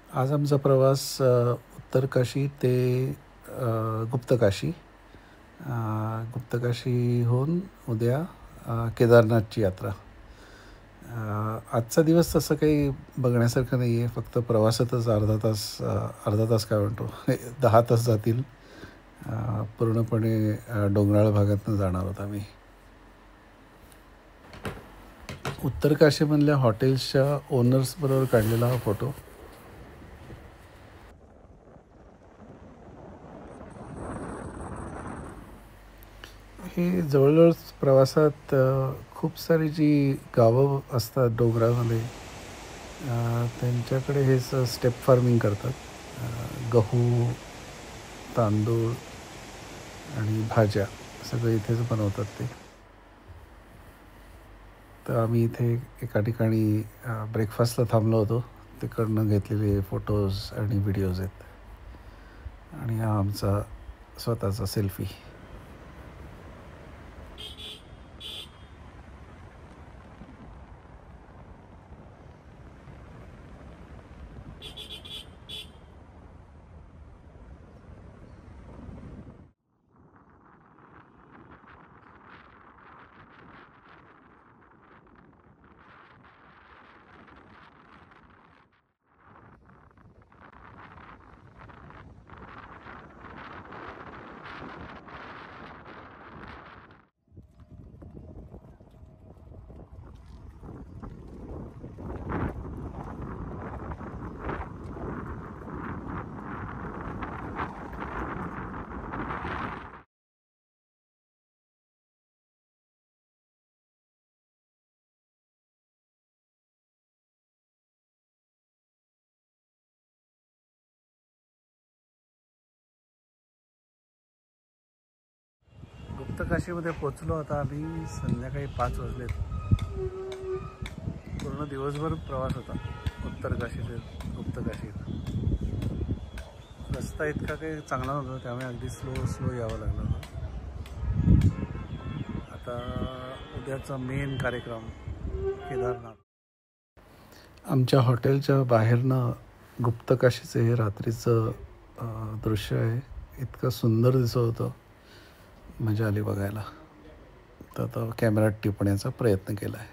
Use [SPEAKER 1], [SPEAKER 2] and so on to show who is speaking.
[SPEAKER 1] आज आमचा प्रवास उत्तर काशी ते गुप्तकाशी. गुप्तकाशीहून उद्या केदारनाथची यात्रा. आजचा दिवस तसं काही बघण्यासारखं नाही आहे. फक्त प्रवासातच अर्धा तास काय म्हणतो 10 तास जातील. पूर्णपणे डोंगराळ भागातून जाणार आहोत आम्ही. उत्तर काशीमधल्या हॉटेल्सच्या ओनर्सबरोबर काढलेला हा फोटो. हे जवळजवळ प्रवासात खूप सारी जी गावं असतात डोंगरामध्ये, त्यांच्याकडे हे स्टेप फार्मिंग करतात. गहू, तांदूळ आणि भाज्या सगळं इथेच बनवतात ते. तर आम्ही इथे एका ठिकाणी ब्रेकफास्टला थांबलो होतो. तिकडनं घेतलेले फोटोज आणि व्हिडिओज आहेत. आणि हा आमचा स्वतःचा सेल्फी. गुप्तकाशीमध्ये पोचलो आता आम्ही. संध्याकाळी 5 वाजलेत. पूर्ण दिवसभर प्रवास होता उत्तर काशी ते गुप्तकाशी. रस्ता इतका काही चांगला नव्हता, त्यामुळे अगदी स्लो यावं लागलं होतं. आता उद्याचा मेन कार्यक्रम केदारनाथ. आमच्या हॉटेलच्या बाहेरनं गुप्तकाशीचं हे रात्रीचं दृश्य आहे. इतकं सुंदर दिसत होतं, मजा आली बघायला. तर आता कॅमेऱ्यात टिपण्याचा प्रयत्न केला आहे.